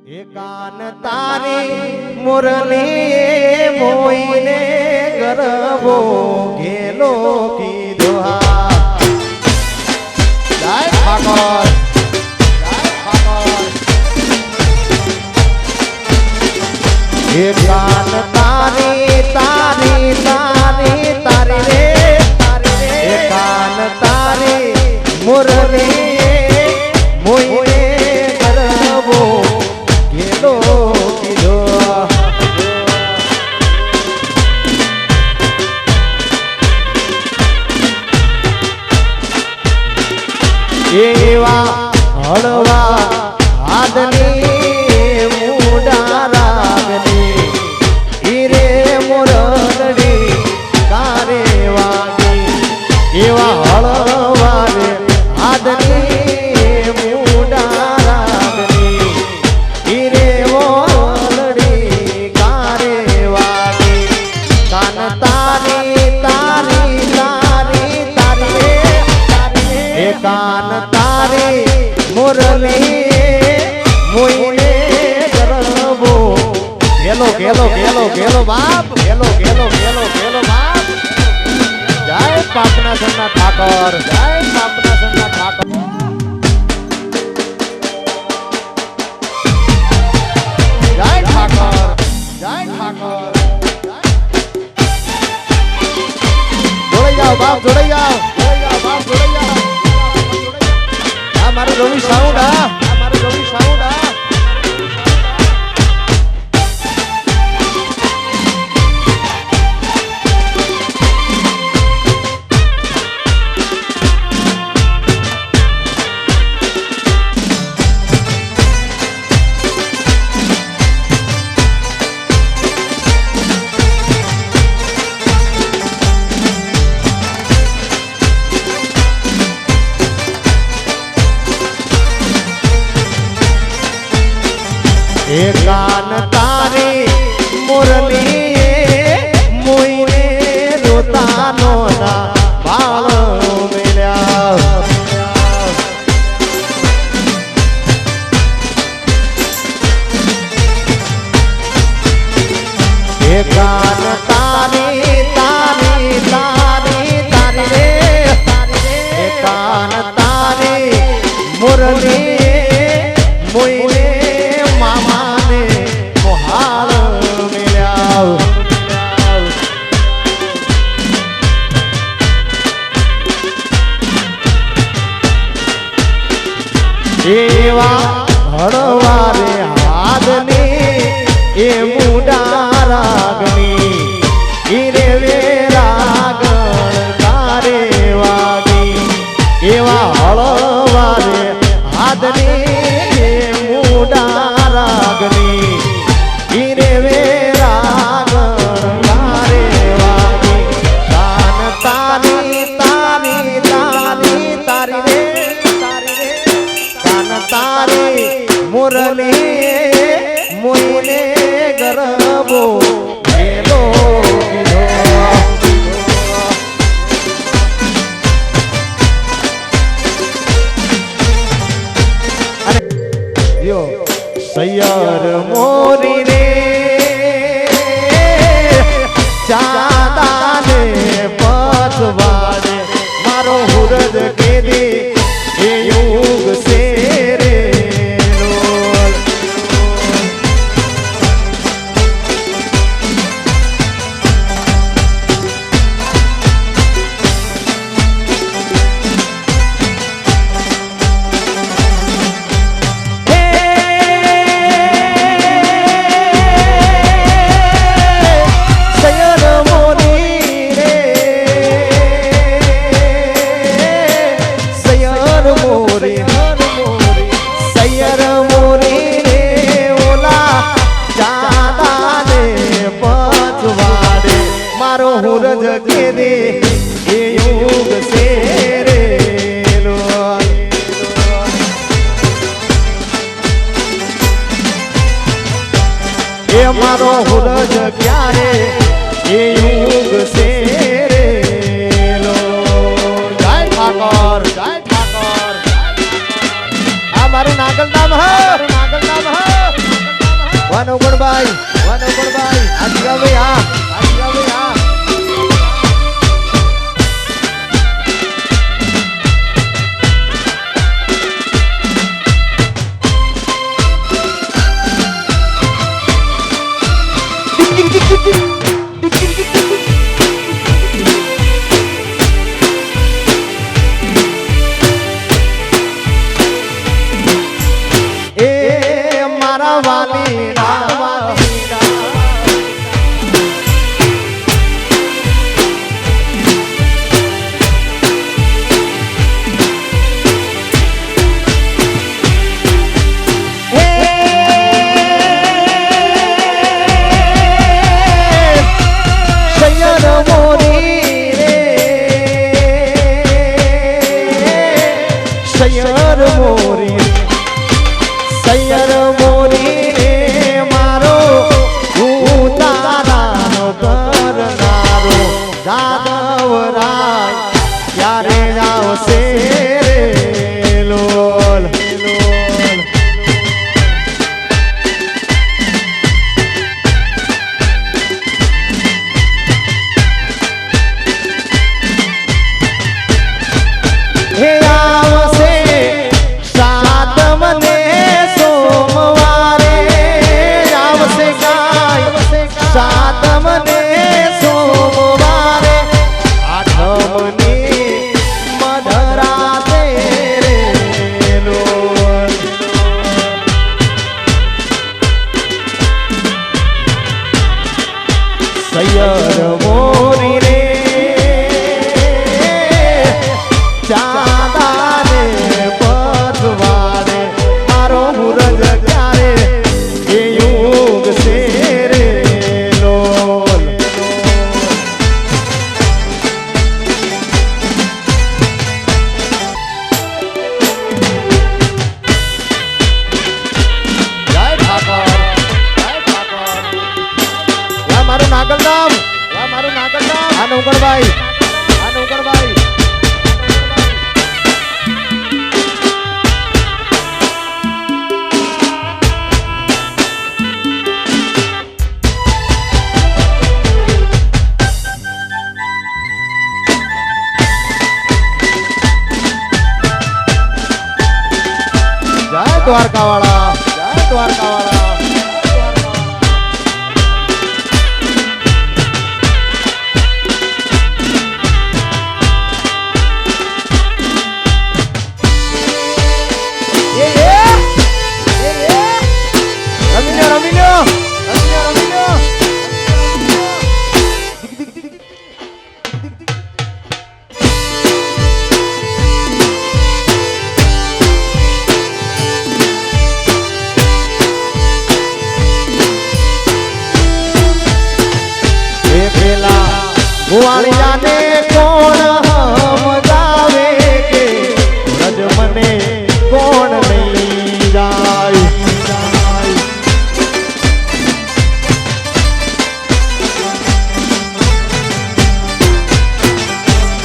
એકાન તારી મુરલી મોઈને ગરબો ઘેલો કીધો હા જય ઠાકોર એકાન તારી તારી તારી તારી રે એકાન તારી મુરલી મોઈને ગરબો ઘેલો કીધો એવા હળવા હાથની મુડા રાગની હીરે મોરડી કારે વાગી એવા હળવા રે હાથની મુડા રાગની હીરે મોરડી કારે વાગી કાન તારી તારી તારી તારી રે કાન તારી મુરલી મોઈને ગરબો ઘેલો ઘેલો ઘેલો ઘેલો બાપ ઘેલો ઘેલો ઘેલો ઘેલો બાપ જય પાપના સંના ઠાકોર જય પાપના સંના ઠાકોર જય ઠાકોર જય ઠાકોર જોડાઈ જાઓ બાપ જોડાઈ જાઓ બાપ જોડાઈ જાઓ આ મારું રવિ સાઉન્ડ આ મારું રવિ સાઉન્ડ આ એકાન તારી મુરલી મોઈને રોતાનો ના બાળ મેલ્યા એકાન તારી તારી તારી તારી રે એકાન તારી મુરલી મોઈને એવા હળવા રે હાથની એ મુડા રાગની હીરે વે રાગણ કારે વાગી એવા હળવા રે હાથની એ મુડા રાગની હીરે વે રાગણ કારે વાગી કાન તારી તારી તારી તારી રે તારી મુરલી મોઈને ગરબો ઘેલો કીધો યો સૈયર મોરી રે ચાંદાને પછવાડે મારો હુરદ કેદી એ યુગ સે હુરજ કે દે એ યુગ સે રે એ મારો હુરજ ક્યારે એ યુગ સે રે જય ઠાકોર જય ઠાકોર આ મારું નાગલ નામ હે નાગલ નામ હે વાનોગણભાઈ આજી આવે હા દ્વારકાવાળા જય દ્વારકાવાળા ભુવાળિયા ને કોણ સમજાવે કે રજ મને કોણ લઈ જાય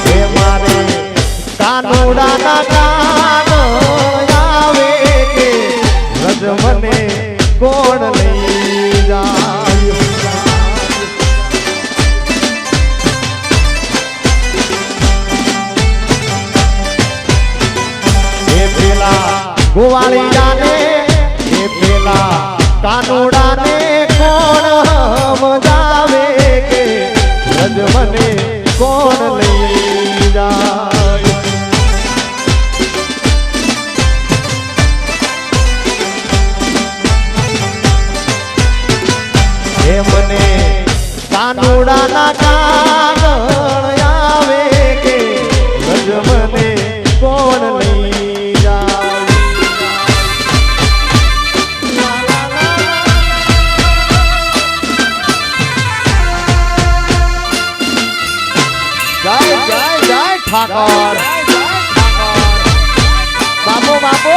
હે મારે કાનુડા ના કાન આવે કે રજ મને કોણ લઈ જાય ભુવાળિયા ને એ પેલા કાનુડા ને કોણ સમજાવે કે રજ મને કોણ લઈ જાય હે મને કાનુડા ના કાગળ આવે કે રજ મને કોણ લઈ જાય ઠાકોર બાપુ બાપુ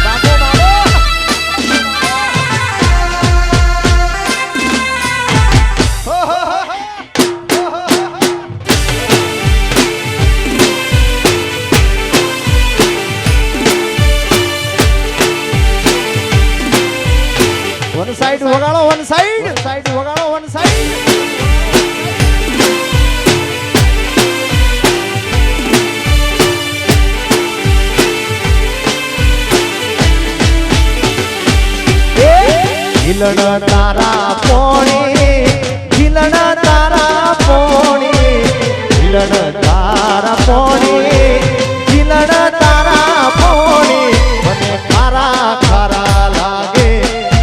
બાપુ બાપુ વન સાઈડ વગાડો વન સાઈડ વગાડો વન સાઈડ ઝીલણ તારા પોણે ઝીલણ તારા પોણે ઝીલણ તારા પોણે ઝીલણ તારા પોણે મને ખારા ખારા લાગે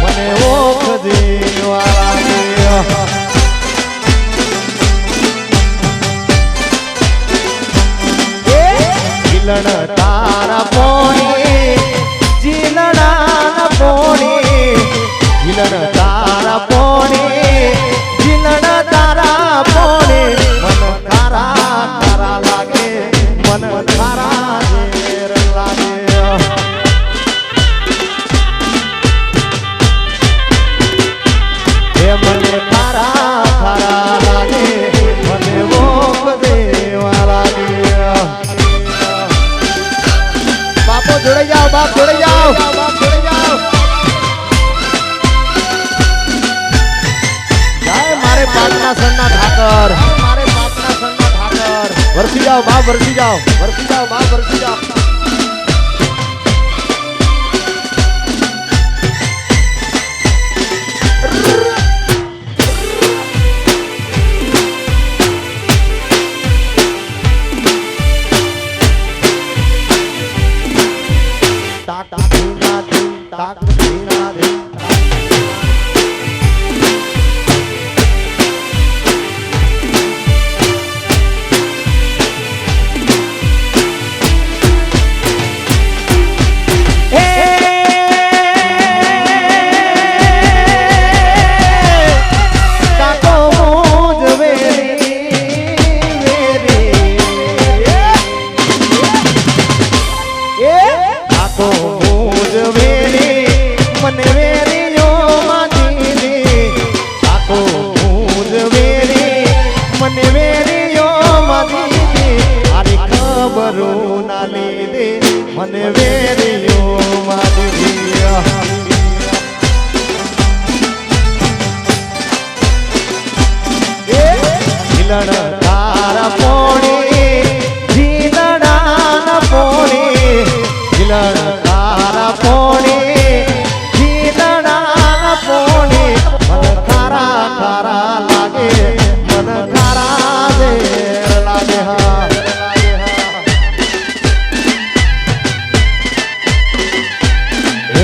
મને ઓખ દેવા લાગે ઝીલણ તારા પોણે ઝીલણા પોણે ઝીલણ તારા પોણે ઝીલણ તારા પોણે મન ખારા ખારા લાગે મન ખારા ઝેર લાગે હે મને ખારા ખારા લાગે મને મોક દેવા લાગે બાપો જોડાઈ જાઓ બાપ જોડાઈ જાઓ બાપ જોડાઈ જાઓ મારે પાટના સરના ઠાકર મારે બાપના સન્ના ઠાકર વરસી જાઓ બાપ વરસી જાઓ વરસી જાઓ બાપ વરસી જાઓ તાક ધીના ધી તાક ધીના ધી મને વેરીઓ મારી ઝીલણ તારા પોણે ઝીલણા પોણે ઝીલણ તારા પોણે ઝીલણા પોણે મન ખારા ખારા લાગે મન ખારા ઝેર લાગે હા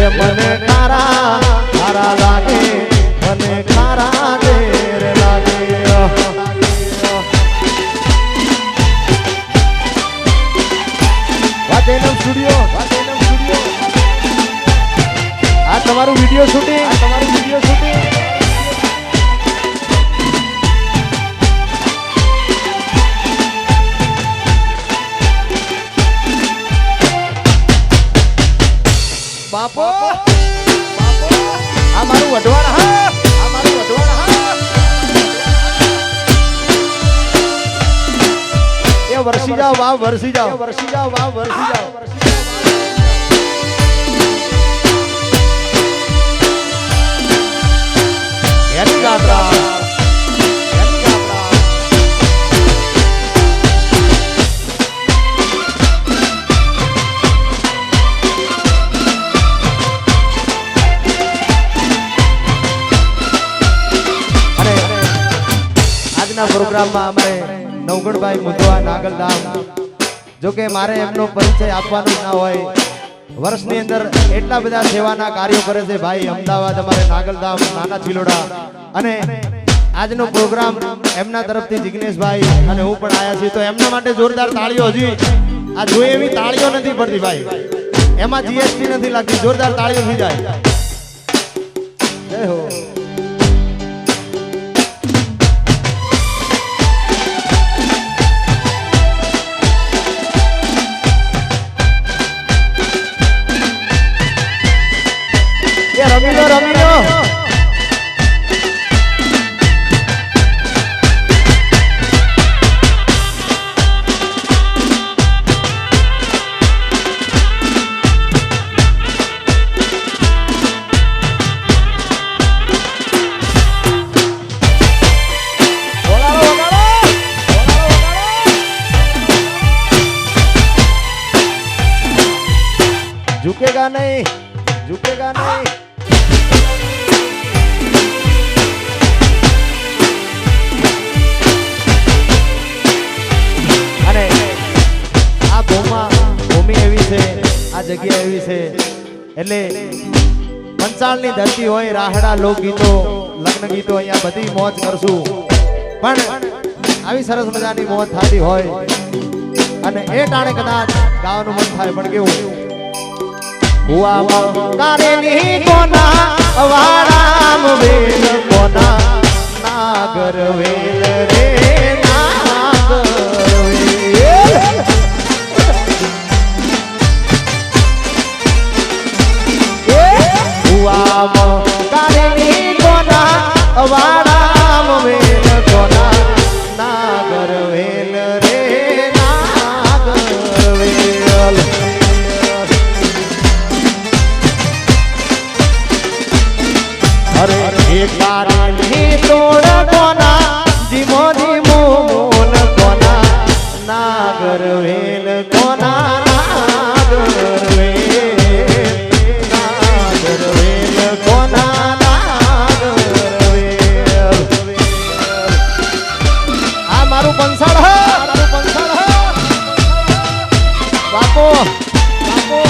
મને ખારા ખારા લાગે મને ખારા ઝેર લાગે વાતેનમ સ્ટુડિયો આ તમારું વિડિયો શૂટિંગ બાપો આ મારું વઢવાણ હા આ મારું વઢવાણ હા એ વરસી જાઓ બાપ વરસી જાઓ વરસી જાઓ બાપ વરસી જાઓ એની ગાત્રા પ્રોગ્રામમાં અમારે નવગણભાઈ મુદવા નાગલધામ જો કે મારે એમનો પરિચય આપવાનો જ ના હોય વર્ષની અંદર એટલા બધા સેવાના કાર્યો કરે છે ભાઈ અમદાવાદ અમારે નાગલધામ નાના ચિલોડા અને આજનો પ્રોગ્રામ એમના તરફથી જિગ્નેશભાઈ અને હું પણ આવ્યા છીએ તો એમના માટે જોરદાર તાળીઓ હજી આ જોઈએ એવી તાળીઓ નથી પડતી ભાઈ એમાં જીએસટી નથી લાગતી જોરદાર તાળીઓ થઈ જાય જય હો રમી લો झुकेगा नहीं, झुकेगा नहीं। अरे आ भूमि एवी छे, आ जग्या एवी छे એટલે પંચાળની ધરતી હોય, રાહડા લોકગીતો, લગ્ન ગીતો અહીંયા બધી મોજ કરશું, પણ આવી સરસ મજાની મોજ થતી હોય અને એ ટાણે કદાચ ગાવાનું મન થાય, પણ કેવું હુઆમાં કારેલી કોના વાડામ વેલ કોના નાગર વેલ રે નાગર વેલ હુઆમાં કારેલી કોના વાડામ વેલ કોના નાગર વેલ રે નાગર વેલ। अरे कारेली तोड़ कोना जीमो जीमो मोन कोना नागर वेल कोना नागर वेल नागर वेल कोना नागर वेल। आ मारू पंसाड़ है, मारू पंसाड़ है बापो बापो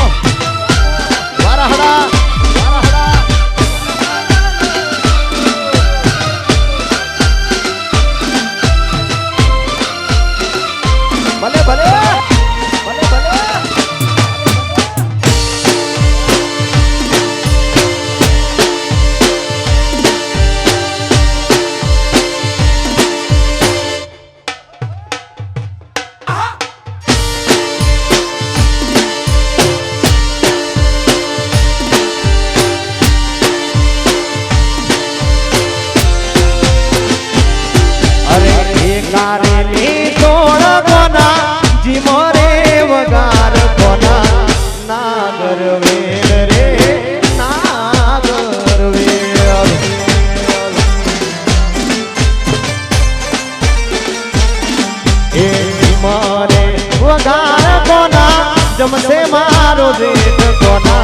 वाराहड़ा भले भले भले भले। अरे कारेली तोड़ कोना जीमो रे वगार कोना नागर वेल रे नागर वेल। ए जीमो रे वगार कोना जमसे मारो जेठ कोना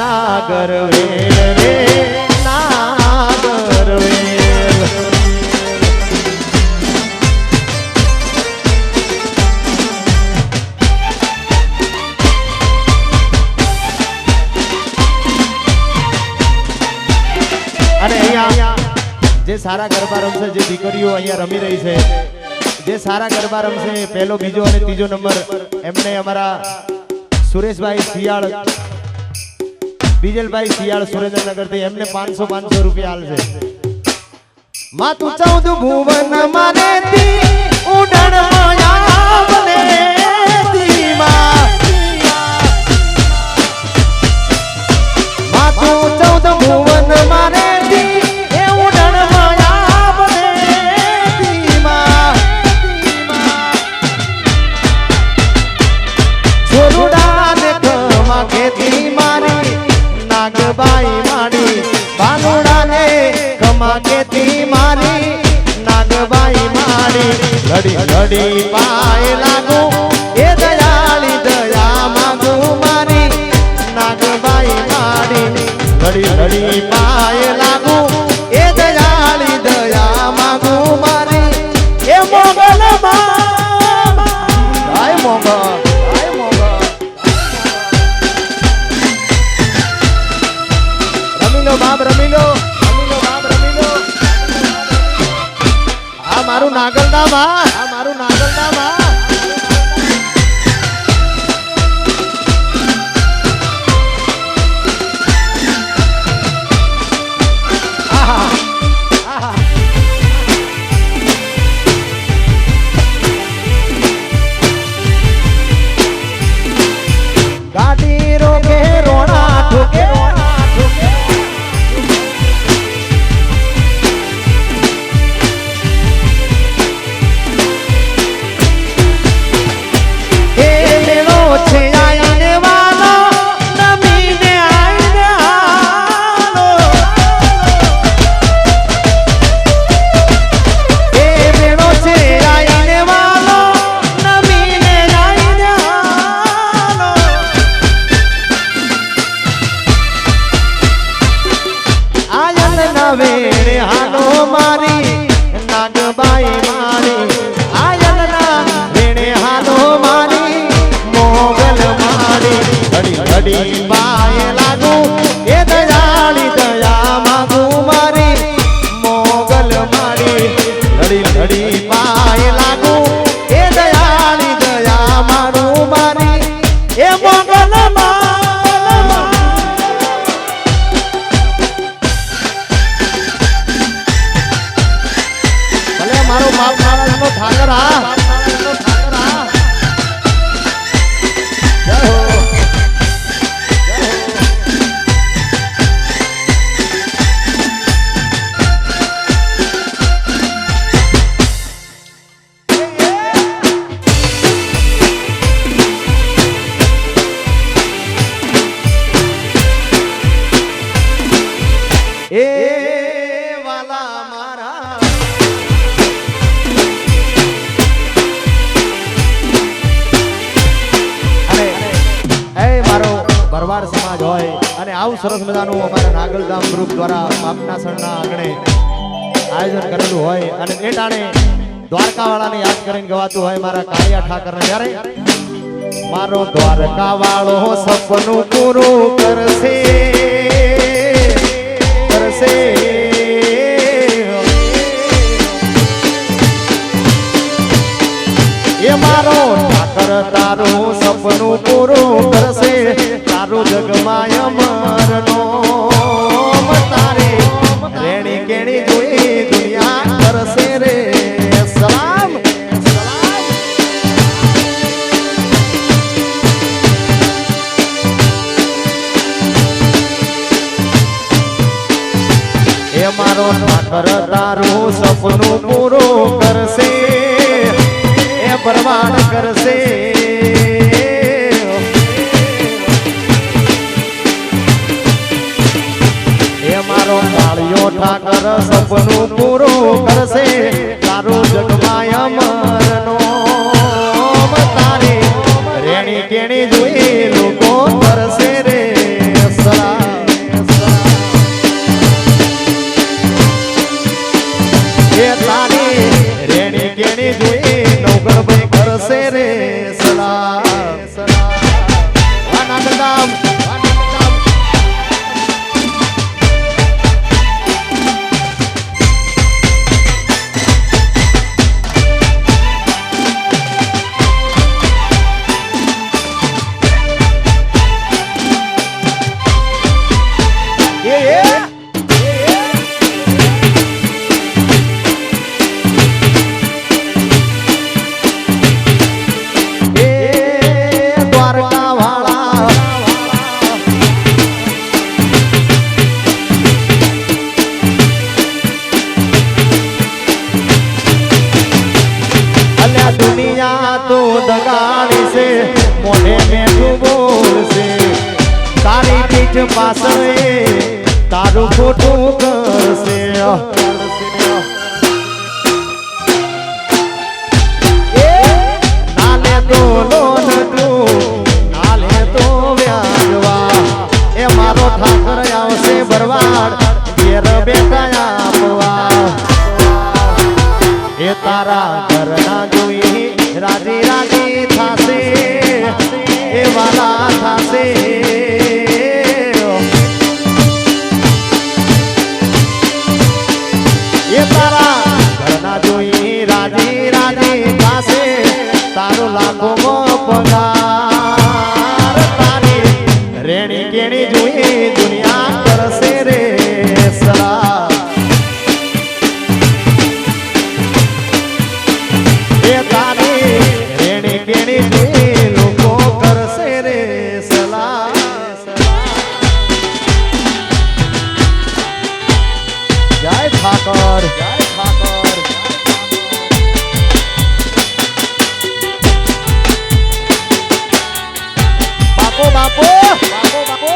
नागर वेल रे नागर वेल। અને અહીંયા જે સારા ગરબા રમશે, જે દીકરીઓ અહીંયા રમી રહી છે, જે સારા ગરબા રમશે, પહેલો બીજો અને ત્રીજો નંબર એમને અમારા સુરેશભાઈ શિયાળ, બીજલભાઈ શિયાળ સુરેન્દ્રનગરથી એમને 500 રૂપિયા આલશે। માતું 14 ભુવન માનેતી ઉડણ માયા બનેતી માં માતું 14 ભુવન માને नागबाई माड़ी बालुड़ा ने कमा केती मारी नागबाई माड़ी घड़ी घड़ी पाए लागू ए दयाली दया मांगू मारी नागबाई माड़ी घड़ी घड़ी पाए लागू ए दयाली दया मांगू मारी ए मोगल आय मोगल बाप रमी लो बाप रमी लो। आ मारू नागलदा मा, आ मारू नागलदा मा। आहा आहा गाड़ी रोके रोना ठोके વેણે હાલો મારી નાગબાઈ મારી આયલના વેણે હાલો મારી મોગલ મારી ઘડી ઘડી પાય લાગુ એ દયાળી દયા માંગુ મારી મોગલ મારી ઘડી ઘડી પાય લાગુ એ દયાળી દયા મારું મારી એ મોગલ મારો બાપ મહારાજનો ઠાકર આ જય હો એ વાલા મારા ભરવાડ સમાજ હોય અને આવું સરસ મજાનું અમારા નાગલધામ ગ્રુપ દ્વારા માપના સણના આંગણે આયોજન કરેલું હોય અને એ ટાણે દ્વારકા વાળાને યાદ કરીને ગવાતું હોય મારા કાળિયા ઠાકરને ત્યારે મારો દ્વારકા વાળો સપનું પૂરું કરશે કરશે એ મારો ઠાકર તારું સપનું પૂરું કરશે તારું જગમાય અમરનો તારે રેણી કેણી જોઈ દુનિયા કરશે રે સલામ એ મારો ઠાકર તારું સપનું પૂરું કરશે એ પરવાન કરશે મારો કાળિયો ઠાકર સપનું પૂરું કરશે તારું જગમાય અમરનો તારે રેણી કેણી જોઈ લોકો કરશે રે સલામ એ તારી રેણી કેણી જોઈ નવગણભાઈ કરશે રે સલામ નાગલધામ दुनिया तो दगाड़ी से मोढ़े में तू बोल से तारी पीठ पासरे तारू फोटो कर से नाले तो लोन तू नाले तो व्याजवा ए मारो ठाकर आवसे भरवाड़ घेर बेटा आपवा ए तारा घरना जोई राजी राजी थासे ए वाला थासे ए तारा घरना जोई राजी राजी थासे तारो लाखो मो पगार तारी रेणी केणी जोई दुनिया करसे रे सलाम ए तारी रेणी केणी जोई लोको करसे रे सलाम जय ठाकर जय ठाकर बापो बापो बापो बापो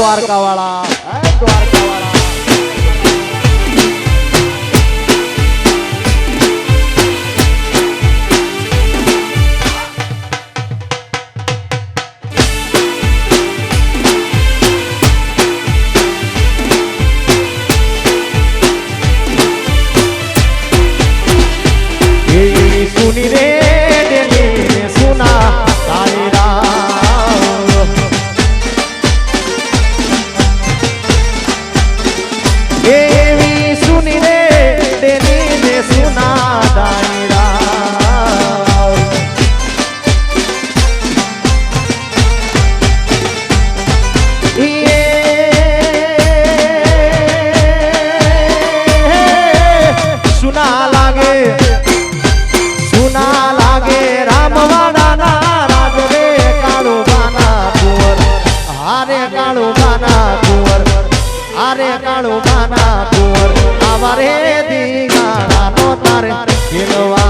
દ્વારકા વાળા દ્વારકા વાળા सुनी रे डेली सुना एवी सुनी रे डेली ने सुना दायरा ये सुना लागे सुना लागे रामवाड़ा ना राज रे कालू बाना कुंवर हारे कालू बाना कुंवर हारे कालू बाना कुंवर आवारे दीगाड़ा नो तारे खिलवा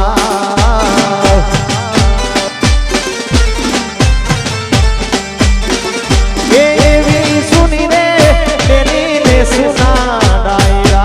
एवी सुनी रे तेरी ने सुना दायरा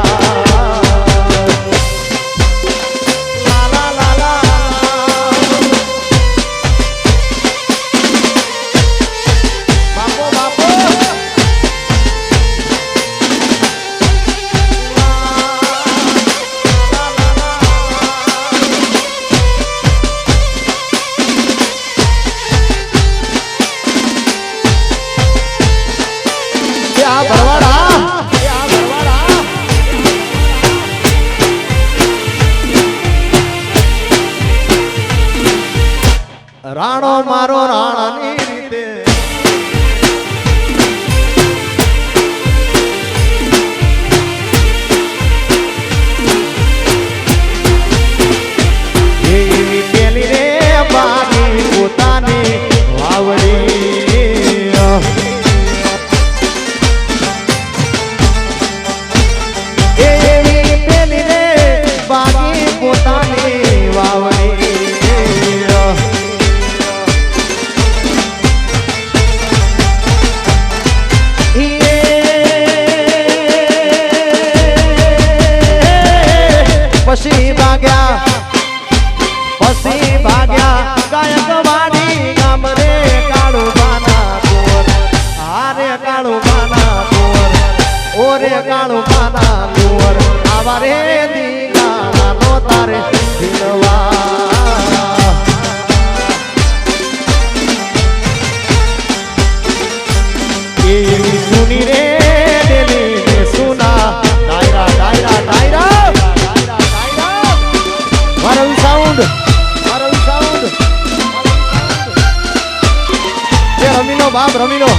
राणो मारो राणानी रीते एवी पेली रे बानी पोतानी वावड़ी एवी पेली रे बानी पोतानी वावड़ी पसी भाग्या गायक वाणी गाम रे कालू बाना कुंवर हारे कालू बाना कुंवर ओरे कालू बाना कुंवर आवारे दीगाड़ा नो तारे खिलवा एवी सुनी रे डेली ने सुना दायरा दायरा दायरा मारो साउंड ये रमीनो बाप रमीनो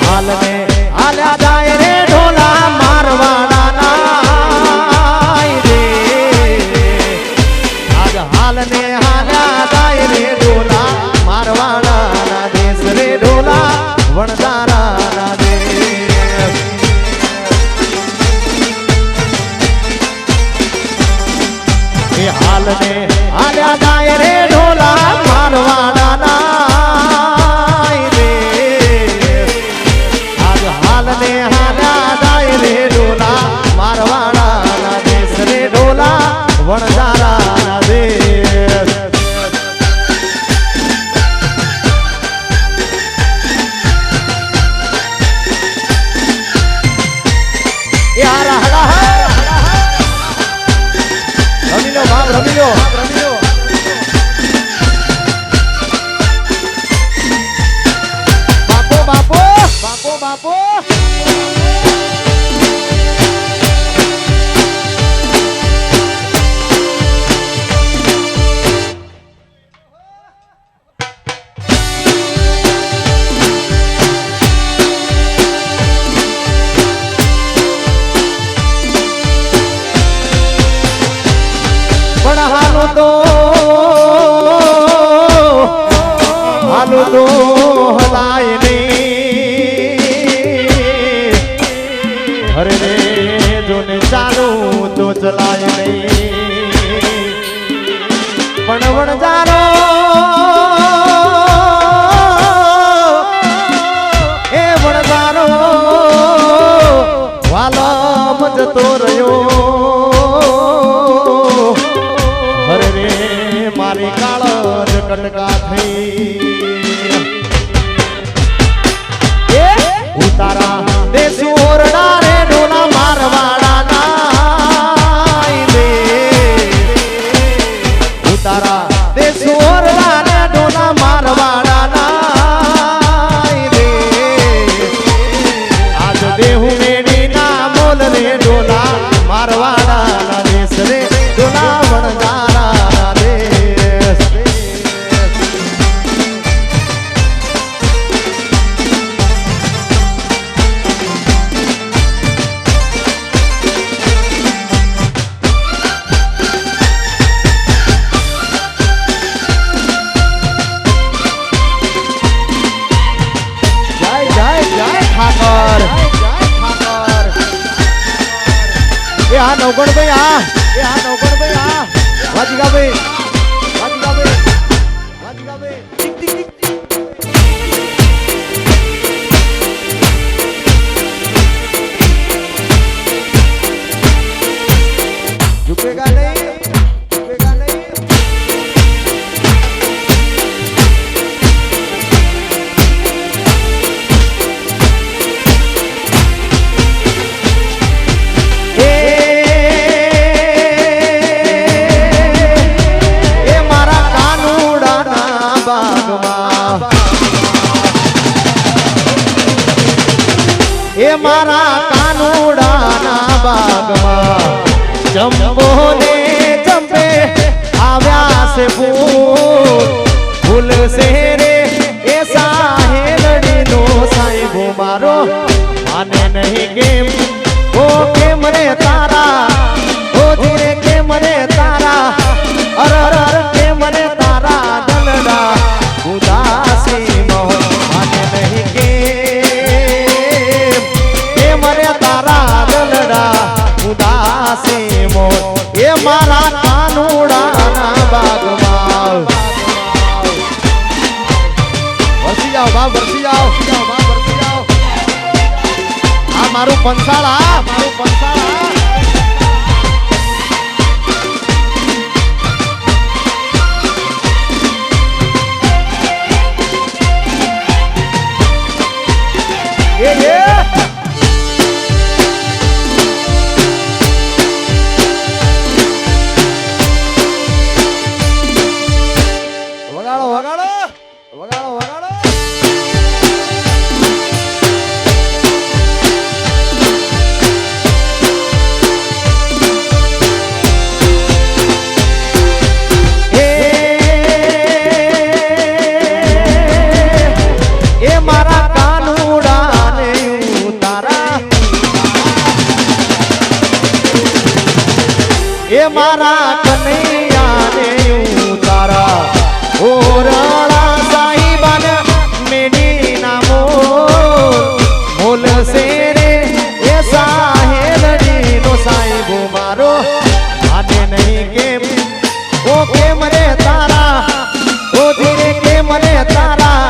हाल में आल्या जाए रे ढोला मारवाड़ा ना रे आज हाल ने आल्या जाए रे ढोला मारवाड़ा ना देश रे ढोला वणदारा ना देश ये हाल ने आल्या जाए रे ढोला मारवाड़ा ना ने हारा दाय रे ढोला मारवाड़ा ना देश रे ढोला वणजारा ना देश વણજારો એ વણજારો વાલમ જતો રહ્યો હરે રે મારી કાળજ કટકા થઈ ઉતારા દેશુ ઓરડા રે ડોલા મારવાડા ના દે ઉતારા દેશુ ઓરડા રે ડોલા મારવાડા ના દે આજ દેહુ મેડી ના મોલ રે ડોલા મારવાડા ના દેશ રે ડોલા વણજારા ના દેશ નવગણ ભાઈ આ નવગણ ભાઈ આ વાજીગા ભાઈ વાજીગા ભાઈ વાજીગા ભાઈ ટીક ટીક ટીક झुकेगा नहीं झुकेगा नहीं એ મારા કાનુડાના બાગમાં જંબો ને જંબે આવ્યા છે ફૂલ છે રે એ સાહેલડીનો સાહેબો મારો માને નહીં કેમ ઓ કેમ રે તારા ઓ ધીરે કેમ રે તારા અર અર કેમ રે તારા દલડા ઉદાસી મોહ માને નહીં કેમ મરે તારા દલડા ઉદાસી મોર એ મારા કાનુડાના બાગમાં વરસી જાઓ બાપ વરસી જાઓ બાપ વરસી જાઓ આ મારું પંસાળા મારું પંસાળા એ મારા કનૈયાને ઉતારા ઓરડા સાહિબાને મેડી નામો મોલ સે રે એ સાહેલડીનો સાહેબો મારો આને નહીં કેમ ઓ કેમ રે તારા ઓ ધીરે કેમ રે તારા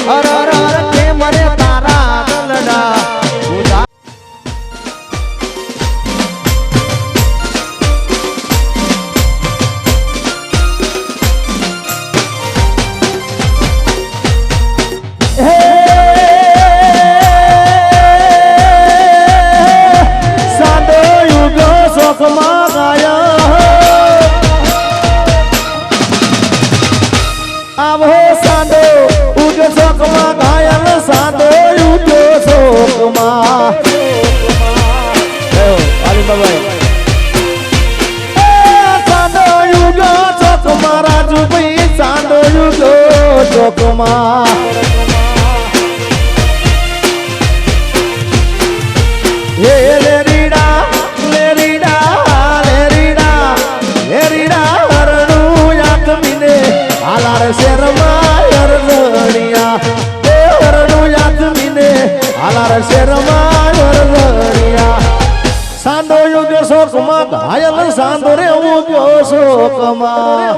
અર અર અર કેમ રે તારા દલડા આવો સાંદો ઉજો શોકમાં ઘાયલ સાંદો ઉજો શોકમાં સાંદો ઉજો શોકમાં રાજુભાઈ સાંદો ઉજો શોકમાં લેરીડા લેરીડા લેરીડા લેરીડા હરણું યાદ મીને આલાર શેરમાં હરણિયા એ હરણું યાદ મીને આલાર શેરમાં હરણિયા સાંદો યુગ શોકમાં ઘાયલ સાંદો રે ઉગ્યો શોકમાં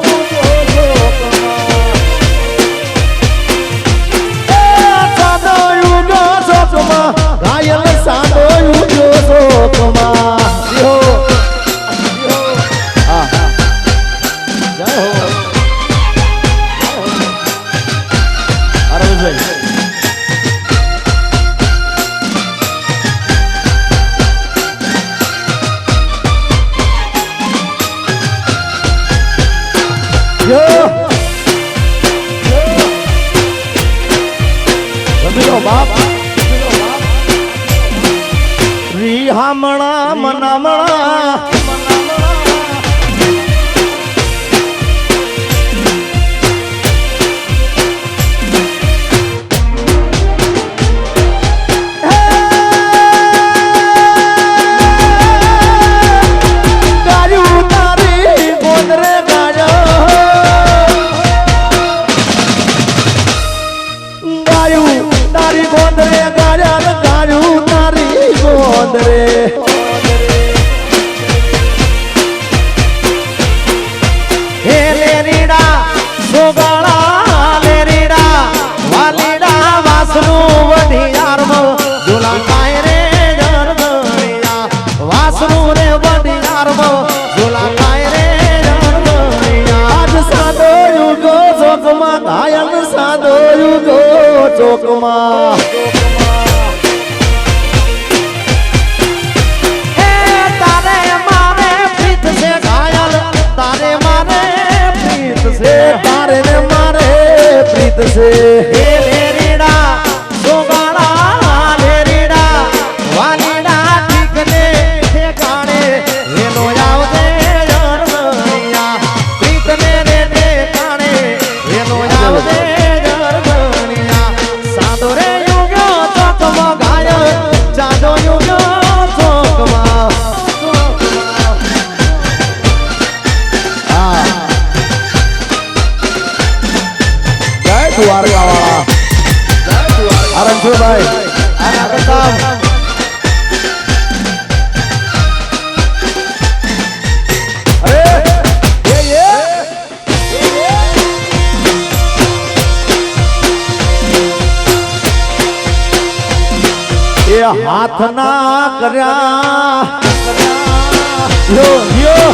સોગાળા લેરીડા વાલીડા વાસનું વઢિયારમાં ઝૂલા કાય રે જરદણિયા વાસનું રે વઢિયારમાં ઝૂલા કાય રે જરદણિયા આજ સાદો યુગો ચોકમાં ઘાયલ સાદો યુગો ચોકમાં તારે ને મારે પ્રીત છે હે લેરીડા સોગાળા લેરીડા વાલીડા ઠીકને ઠેકાણે એનો આવજે જરદણિયા પ્રીતને રે ઠેકાણે એનો આવજે જરદણિયા સાદો રે યુગો ચોકમાં ગાય જાજો યુગો ચોકમાં દ્વારકા વાળા રણછોડભાઈ આના કરતા એ હાથ ના કર્યા યો યો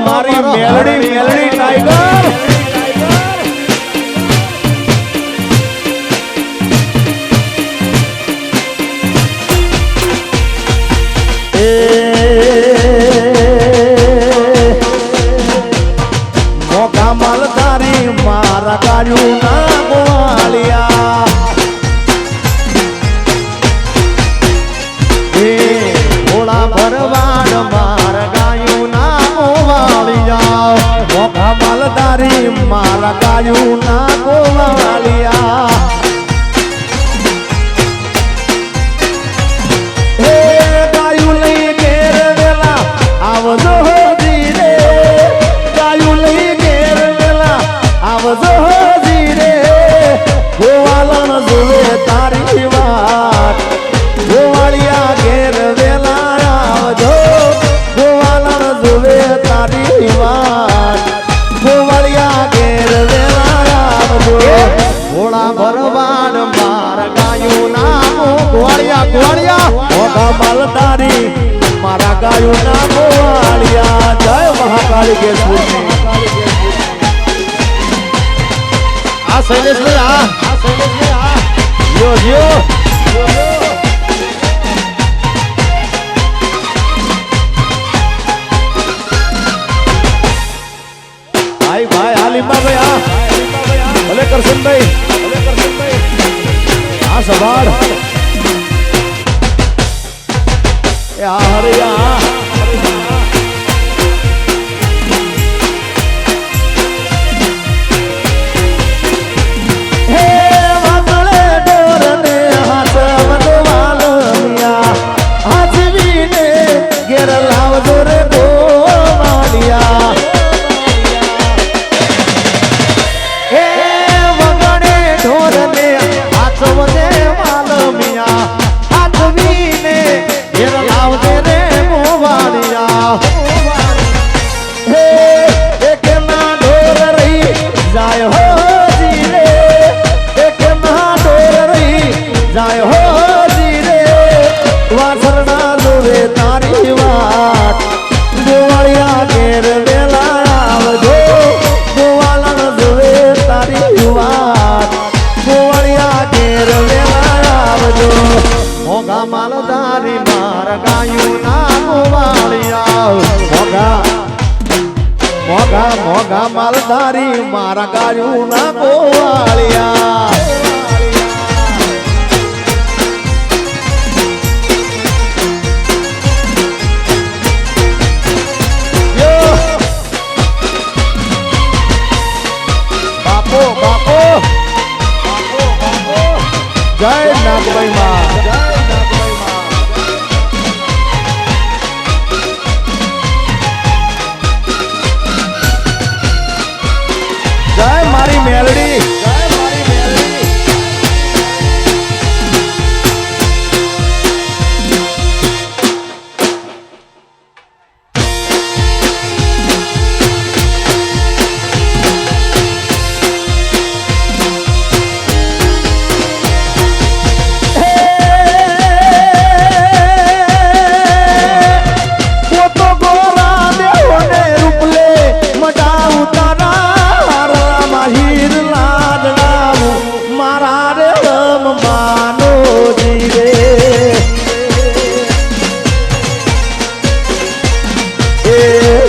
મારી મેલડી મેલડી ટાઈગર મોકા મલધારી મારા કાળું ના ગોવાલિયા ભોળા ભરવાડ મારા ગાયું ના ગોવાલિયા મોકા મલધારી મારા ગાયું ના ગોવાલિયા હે ગાયું લઈ ઘેર વેલા આવજો ધીરે ગાયું લઈ ઘેર વેલા આવજો ધીરે ગોવાલણ જોવે તારી વાત ગોવાળિયા ઘેર વેલા આવજો ગોવાલણ જોવે તારી વાત ગોવાળિયા ઘેર વેલા આવજો ઘોડા ભરવાડ મારા ગાયું નામ ગોવાળિયા ગોવાળિયા મોટા માલધારી મારા ગાયું નામ ગોવાળિયા જય મહાકાળી કેશપુરની આ શૈલેષભાઈ આ યો યો ભાઈ ભાઈ આલિમભાઈ ભલે કરશનભાઈ આ સવાડ એ આ હરિયા હે વાદળે ડોરને હાથ વધવાલમિયા હાથવીને ઘેર લાવજો રે ગોવાળિયા હે વગડે ઢોરને હાથ વધવાલમિયા હાથવીને ઘેર લાવજે રે ગોવાળિયા હે એક ના ઢોર રહી જાય હો જાય હો જીરે વાસરણા જોવે તારી વાત ગોવાળિયા ઘેર વેલા આવજો ગોવાળણ જોવે તારી વાત ગોવાળિયા ઘેર વેલા આવજો મોગા માલધારી માર ગાયું ના ગોવાળિયા મોગા માલધારી મારા ગાયું ના ગોવાળિયા જય નાગભાઈ માં જય મારી મેલડી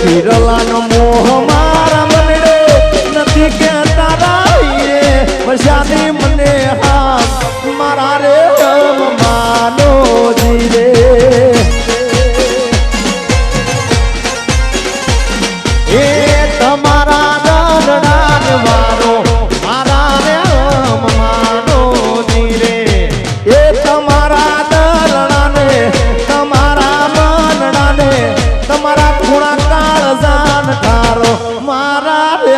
હિરલાનો મોહ મારા મનડે નથી કે તારા હીરે વસ્યાની મને હાથ મારા રે માનો જીરે એ તમારા દરડાન વારો મારા રે માનો જીરે એ તમારા દરડાને તમારા મનડાને તમારા ખૂણા કાળજાન ઠારો મારા રે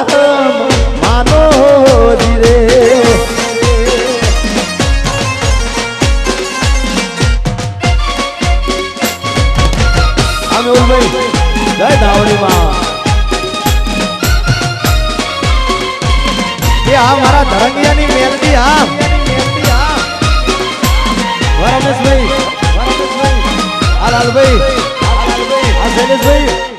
માનો જીરે અમે ઉલભાઈ જય ધાવડી માં એ આ મારા ધરંગિયાની મેલડી આ રમેશભાઈ આ લાલભાઈ આ શૈલેષભાઈ